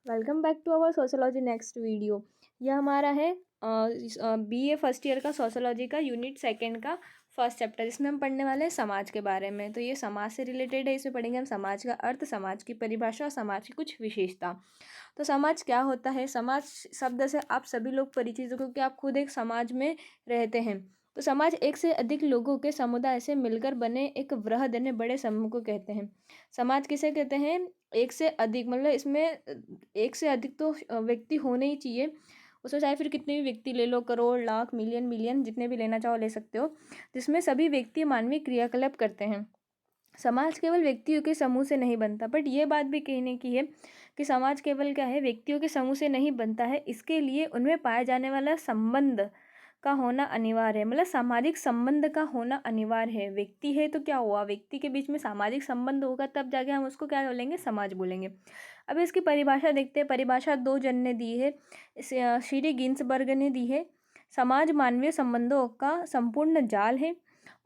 Welcome back to our sociology next video. यह हमारा है बीए फर्स्ट ईयर का सोशोलॉजी का यूनिट सेकंड का फर्स्ट चैप्टर, जिसमें हम पढ़ने वाले हैं समाज के बारे में। तो ये समाज से रिलेटेड है। इसमें पढ़ेंगे हम समाज का अर्थ, समाज की परिभाषा और समाज की कुछ विशेषता। तो समाज क्या होता है? समाज शब्द से आप सभी लोग परिचित हो, क्योंकि आप खुद एक समाज में रहते हैं। तो समाज एक से अधिक लोगों के समुदाय से मिलकर बने एक वृहद यानी बड़े समूह को कहते हैं। समाज किसे कहते हैं? एक से अधिक, मतलब इसमें एक से अधिक तो व्यक्ति होने ही चाहिए। उसमें चाहे फिर कितने भी व्यक्ति ले लो, करोड़, लाख, मिलियन, बिलियन, जितने भी लेना चाहो ले सकते हो, जिसमें सभी व्यक्ति मानवीय क्रियाकलाप करते हैं। समाज केवल व्यक्तियों के समूह से नहीं बनता, बट ये बात भी कहने की है कि समाज केवल क्या है, व्यक्तियों के समूह से नहीं बनता है। इसके लिए उनमें पाया जाने वाला संबंध का होना अनिवार्य है, मतलब सामाजिक संबंध का होना अनिवार्य है। व्यक्ति है तो क्या हुआ, व्यक्ति के बीच में सामाजिक संबंध होगा, तब जाके हम उसको क्या बोलेंगे, समाज बोलेंगे। अब इसकी परिभाषा देखते हैं। परिभाषा दो जन ने दी है, श्री गिन्सबर्ग ने दी है। समाज मानवीय संबंधों का संपूर्ण जाल है।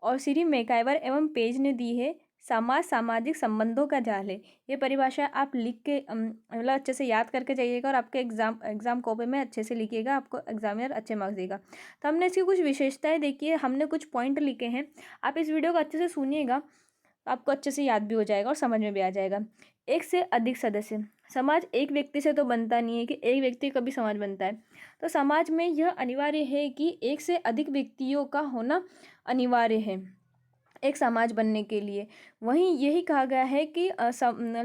और श्री मैकाइवर एवं पेज ने दी है, समाज सामाजिक संबंधों का जाल है। ये परिभाषा आप लिख के मतलब अच्छे से याद करके जाइएगा और आपके एग्जाम कॉपी में अच्छे से लिखिएगा, आपको एग्जामिनर अच्छे मार्क्स देगा। तो हमने इसकी कुछ विशेषताएं देखी है, हमने कुछ पॉइंट लिखे हैं। आप इस वीडियो को अच्छे से सुनिएगा, आपको अच्छे से याद भी हो जाएगा और समझ में भी आ जाएगा। एक से अधिक सदस्य। समाज एक व्यक्ति से तो बनता नहीं है कि एक व्यक्ति कभी समाज बनता है। तो समाज में यह अनिवार्य है कि एक से अधिक व्यक्तियों का होना अनिवार्य है एक समाज बनने के लिए। वहीं यही कहा गया है कि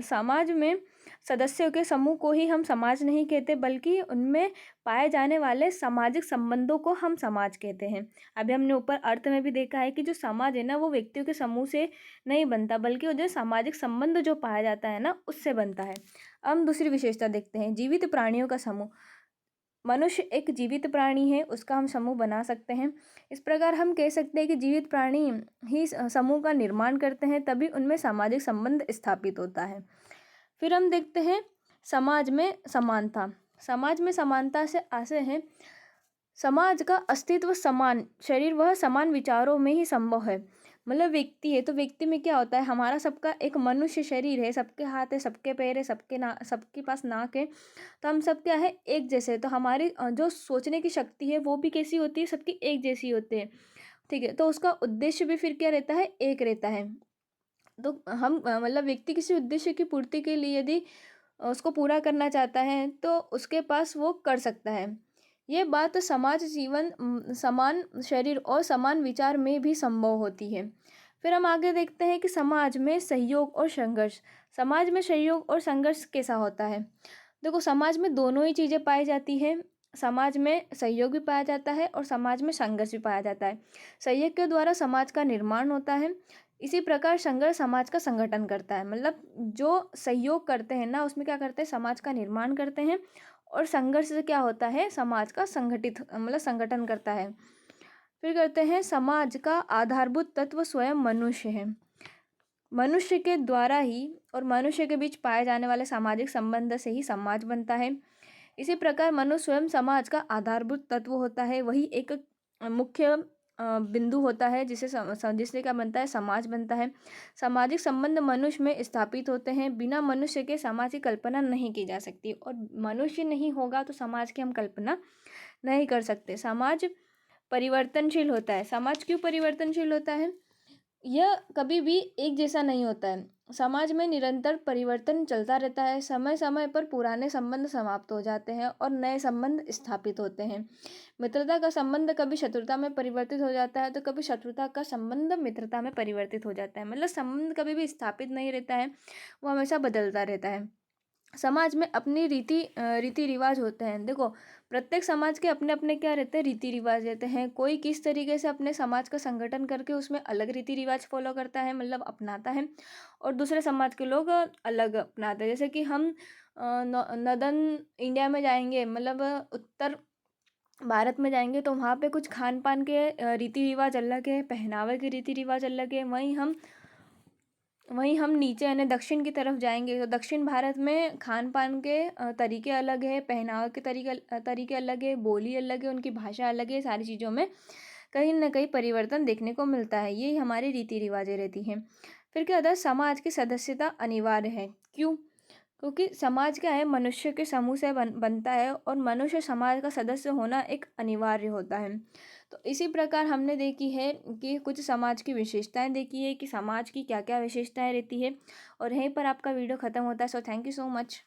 समाज में सदस्यों के समूह को ही हम समाज नहीं कहते, बल्कि उनमें पाए जाने वाले सामाजिक संबंधों को हम समाज कहते हैं। अभी हमने ऊपर अर्थ में भी देखा है कि जो समाज है ना, वो व्यक्तियों के समूह से नहीं बनता, बल्कि वो जो सामाजिक संबंध जो पाया जाता है ना, उससे बनता है। अब हम दूसरी विशेषता देखते हैं, जीवित प्राणियों का समूह। मनुष्य एक जीवित प्राणी है, उसका हम समूह बना सकते हैं। इस प्रकार हम कह सकते हैं कि जीवित प्राणी ही समूह का निर्माण करते हैं, तभी उनमें सामाजिक संबंध स्थापित होता है। फिर हम देखते हैं समाज में समानता। समाज में समानता से आशय है समाज का अस्तित्व समान शरीर वह समान विचारों में ही संभव है। मतलब व्यक्ति है तो व्यक्ति में क्या होता है, हमारा सबका एक मनुष्य शरीर है, सबके हाथ है, सबके पैर है, सबके पास नाक है। तो हम सब क्या है, एक जैसे। तो हमारी जो सोचने की शक्ति है वो भी कैसी होती है, सबकी एक जैसी होती है। ठीक है, तो उसका उद्देश्य भी फिर क्या रहता है, एक रहता है। तो हम मतलब व्यक्ति किसी उद्देश्य की पूर्ति के लिए यदि उसको पूरा करना चाहता है तो उसके पास वो कर सकता है। ये बात समाज जीवन समान शरीर और समान विचार में भी संभव होती है। फिर हम आगे देखते हैं कि समाज में सहयोग और संघर्ष। समाज में सहयोग और संघर्ष कैसा होता है? देखो, समाज में दोनों ही चीज़ें पाई जाती है। समाज में सहयोग भी पाया जाता है और समाज में संघर्ष भी पाया जाता है। सहयोग के द्वारा समाज का निर्माण होता है, इसी प्रकार संघर्ष समाज का संगठन करता है। मतलब जो सहयोग करते हैं ना, उसमें क्या करते हैं, समाज का निर्माण करते हैं। और संघर्ष से क्या होता है, समाज का संगठित मतलब संगठन करता है। फिर करते हैं समाज का आधारभूत तत्व स्वयं मनुष्य है। मनुष्य के द्वारा ही और मनुष्य के बीच पाए जाने वाले सामाजिक संबंध से ही समाज बनता है। इसी प्रकार मनुष्य स्वयं समाज का आधारभूत तत्व होता है, वही एक मुख्य बिंदु होता है जिससे क्या बनता है, समाज बनता है। सामाजिक संबंध मनुष्य में स्थापित होते हैं, बिना मनुष्य के समाज की कल्पना नहीं की जा सकती, और मनुष्य नहीं होगा तो समाज की हम कल्पना नहीं कर सकते। समाज परिवर्तनशील होता है। समाज क्यों परिवर्तनशील होता है? यह कभी भी एक जैसा नहीं होता है। समाज में निरंतर परिवर्तन चलता रहता है। समय समय पर पुराने संबंध समाप्त हो जाते हैं और नए संबंध स्थापित होते हैं। मित्रता का संबंध कभी शत्रुता में परिवर्तित हो जाता है, तो कभी शत्रुता का संबंध मित्रता में परिवर्तित हो जाता है। मतलब संबंध कभी भी स्थापित नहीं रहता है, वो हमेशा बदलता रहता है। समाज में अपनी रीति रिवाज होते हैं। देखो, प्रत्येक समाज के अपने अपने क्या रहते हैं, रीति रिवाज रहते हैं। कोई किस तरीके से अपने समाज का संगठन करके उसमें अलग रीति रिवाज फॉलो करता है, मतलब अपनाता है, और दूसरे समाज के लोग अलग अपनाते हैं। जैसे कि हम नदन इंडिया में जाएंगे, मतलब उत्तर भारत में जाएंगे, तो वहाँ पे कुछ खान पान के रीति रिवाज अलग है, पहनावे के रीति रिवाज अलग है। वहीं हम नीचे यानी दक्षिण की तरफ जाएंगे, तो दक्षिण भारत में खान पान के तरीके अलग है, पहनावे के तरीके अलग है, बोली अलग है, उनकी भाषा अलग है। सारी चीज़ों में कहीं ना कहीं परिवर्तन देखने को मिलता है। यही हमारी रीति रिवाजें रहती हैं। फिर क्या होता है, समाज की सदस्यता अनिवार्य है। क्यों? क्योंकि समाज क्या है, मनुष्य के समूह से बनता है और मनुष्य समाज का सदस्य होना एक अनिवार्य होता है। तो इसी प्रकार हमने देखी है कि कुछ समाज की विशेषताएं देखी है कि समाज की क्या क्या विशेषताएं रहती है, और यहीं पर आपका वीडियो ख़त्म होता है। So thank you so much.